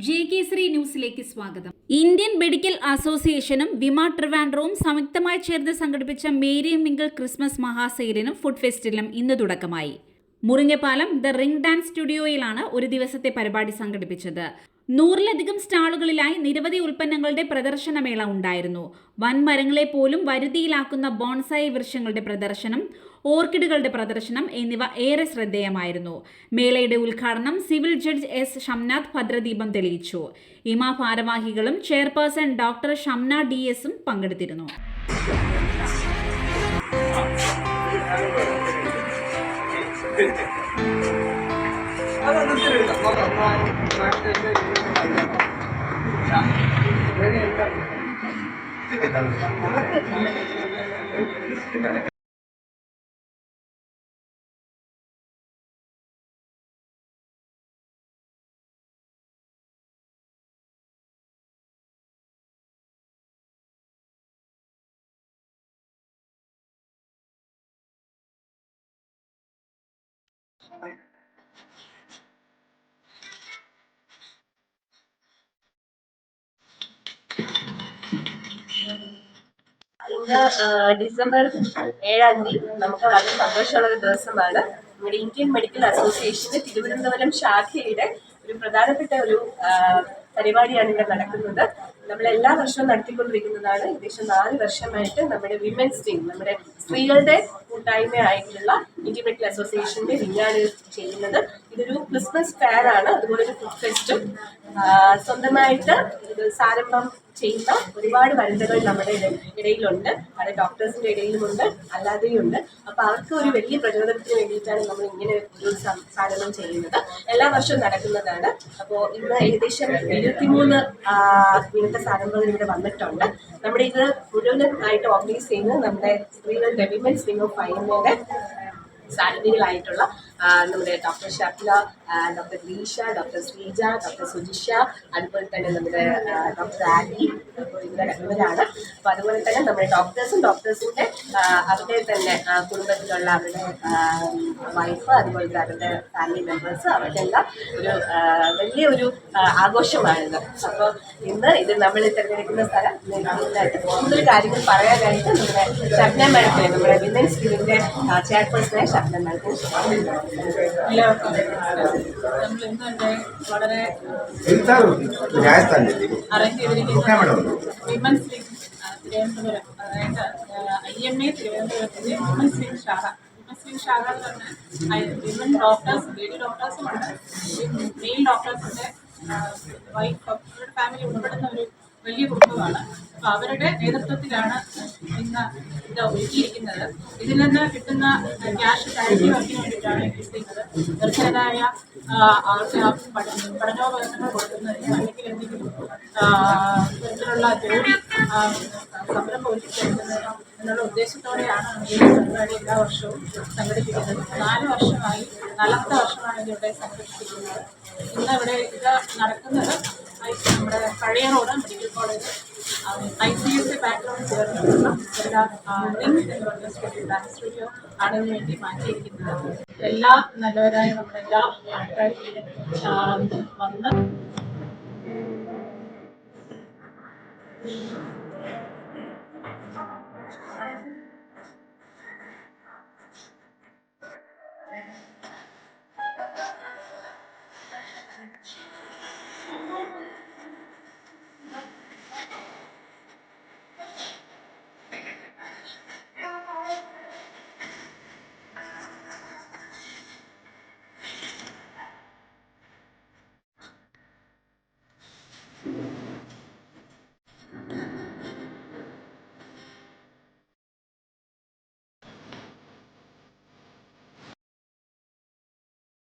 JK3 ന്യൂസിലേക്ക് സ്വാഗതം. Indian medical അസോസിയേഷനും വിമ ട്രിവാൻഡ്രവും സംയുക്തമായി ചേർന്ന് സംഘടിപ്പിച്ച മേരി മിങ്കിൾ ക്രിസ്മസ് മഹാസെയിലിനും ഫുഡ് ഫെസ്റ്റിവലിനും ഇന്ന് തുടക്കമായി. മുറിഞ്ഞപാലം ദ റിംഗ് ഡാൻസ് സ്റ്റുഡിയോയിലാണ് ഒരു ദിവസത്തെ പരിപാടി സംഘടിപ്പിച്ചത്. 100-ലധികം സ്റ്റാളുകളിലായി നിരവധി ഉൽപ്പന്നങ്ങളുടെ പ്രദർശനമേള ഉണ്ടായിരുന്നു. വൻമരങ്ങളെ പോലും വരുതിയിലാക്കുന്ന ബോൺസായി വൃക്ഷങ്ങളുടെ പ്രദർശനം, ഓർക്കിഡുകളുടെ പ്രദർശനം എന്നിവ ഏറെ ശ്രദ്ധേയമായിരുന്നു. മേളയുടെ ഉദ്ഘാടനം സിവിൽ ജഡ്ജ് എസ് ഷംനാഥ് ഭദ്രദീപം തെളിയിച്ചു. ഇമ ഭാരവാഹികളും ചെയർപേഴ്സൺ ഡോക്ടർ ഷംന DS പങ്കെടുത്തിരുന്നു. ഇന്ന് ഡിസംബർ 7-ാം തീയതി നമുക്ക് വളരെ സന്തോഷമുള്ള ഒരു ദിവസമാണ്. നമ്മുടെ ഇന്ത്യൻ മെഡിക്കൽ അസോസിയേഷന്റെ തിരുവനന്തപുരം ശാഖയുടെ ഒരു പ്രധാനപ്പെട്ട ഒരു പരിപാടിയാണ് ഇവിടെ നടക്കുന്നത്. നമ്മൾ എല്ലാ വർഷവും നടത്തിക്കൊണ്ടിരിക്കുന്നതാണ്. ഏകദേശം 4 വർഷമായിട്ട് നമ്മുടെ വിമൻസ് വിങ്, നമ്മുടെ സ്ത്രീകളുടെ കൂട്ടായ്മയായിട്ടുള്ള ഇന്ത്യൻ മെഡിക്കൽ അസോസിയേഷന്റെ വിങ്ങാണ് ചെയ്യുന്നത്. ഇതൊരു ക്രിസ്മസ് ഫെയർ ആണ്, അതുപോലെ ഒരു ഫുഡ് ഫെസ്റ്റും. സ്വന്തമായിട്ട് ഇത് സാരംഭം ചെയ്യുന്ന ഒരുപാട് വനിതകൾ നമ്മുടെ ഇടയിലുണ്ട്. അത് ഡോക്ടേഴ്സിന്റെ ഇടയിലുമുണ്ട്, അല്ലാതെയുണ്ട്. അപ്പൊ അവർക്ക് ഒരു വലിയ പ്രചോദനത്തിന് വേണ്ടിയിട്ടാണ് നമ്മൾ ഇങ്ങനെ ഒരു സാധനം ചെയ്യുന്നത്. എല്ലാ വർഷവും നടക്കുന്നതാണ്. അപ്പോൾ ഇന്ന് ഏകദേശം 23 ഇങ്ങനത്തെ സാധനങ്ങൾ ഇവിടെ വന്നിട്ടുണ്ട്. നമ്മുടെ ഇത് മുഴുവനായിട്ട് ഓർഗനൈസ് ചെയ്യുന്നത് നമ്മുടെ സ്ത്രീകളുടെ വിമൻസ് വിങ് ഓഫ് ഫൈനയുടെ സാരഥികളായിട്ടുള്ള നമ്മുടെ doctor Shapna, doctor Leesha, doctor Sreeja, doctor Sujisha, അതുപോലെ തന്നെ നമ്മുടെ ഡോക്ടർ ആലി, ഇവരാണ്. അപ്പോൾ അതുപോലെ തന്നെ നമ്മുടെ ഡോക്ടേഴ്സിൻ്റെ അവരുടെ തന്നെ കുടുംബത്തിലുള്ള അവരുടെ വൈഫ്, അതുപോലെ തന്നെ അവരുടെ ഫാമിലി മെമ്പേഴ്സ്, അവരുടെ എല്ലാം ഒരു വലിയൊരു ആഘോഷമാണിത്. അപ്പോൾ ഇന്ന് ഇത് നമ്മൾ തിരഞ്ഞെടുക്കുന്ന സ്ഥലം ഇതിനായിട്ട് കൂടുതൽ കാര്യങ്ങൾ പറയാനായിട്ട് നമ്മുടെ ഷപ്ന മാഡത്തിനെ, നമ്മുടെ വിമൻസ് വിങ്ങിൻ്റെ ചെയർപേഴ്സണായ ഷപ്ന മാഡത്തിന് എല്ലാവർക്കും നമ്മൾ ഇന്ന് തന്നെ വളരെ അറേഞ്ച് ചെയ്തിരിക്കുന്ന വിമൻസ് ലീഗ് തിരുവനന്തപുരം, അതായത് IMA തിരുവനന്തപുരത്തിൻ്റെ വിമൻസ് ലീഗ് ശാഖ. വിമൻസ് ലീഗ് ശാഖ എന്ന് പറഞ്ഞാൽ വിമൻ ഡോക്ടേഴ്സ്, ലേഡി ഡോക്ടേഴ്സുമുണ്ട്, മെയിൽ ഡോക്ടേഴ്സിൻ്റെ വൈഫ്, അവരുടെ ഫാമിലി ഉൾപ്പെടുന്ന ഒരു വലിയ കുടുംബമാണ്. അപ്പോൾ അവരുടെ നേതൃത്വത്തിലാണ് ഇന്ന് ഇത് ഒരുക്കിയിരിക്കുന്നത്. ഇതിൽ നിന്ന് കിട്ടുന്ന ക്യാഷ് ചാരിറ്റി വർക്കിന് വേണ്ടിയിട്ടാണ് ചെയ്യുന്നത്. നിർദ്ധരായ ആൾക്ക് പഠനോപകരണങ്ങൾ കൊടുക്കുന്നതിനും അല്ലെങ്കിൽ എന്തെങ്കിലും തരത്തിലുള്ള ജോലി സംരംഭം ഒരുക്കിയെടുക്കുന്നതിനും എന്നുള്ള ഉദ്ദേശത്തോടെയാണ് ഈ പരിപാടി എല്ലാ വർഷവും സംഘടിപ്പിക്കുന്നത്. 4 വർഷമായി, 4ാമത്തെ വർഷമാണ് ഇതിവിടെ സംഘടിപ്പിക്കുന്നത്. ഇന്ന് ഇവിടെ ഇത് നടക്കുന്നത് നമ്മുടെ പഴയ road medical college ICSI background ചേർന്നിട്ടുള്ള എല്ലാ റിംഗ് എന്ന് പറഞ്ഞ സ്റ്റുഡിയോ, ഡാൻസ് സ്റ്റുഡിയോ ആണ് ഇതിനു വേണ്ടി മാറ്റിയിരിക്കുന്നത്. എല്ലാ നല്ലവരായ നമ്മുടെ എല്ലാ ആൾക്കാരും വന്ന്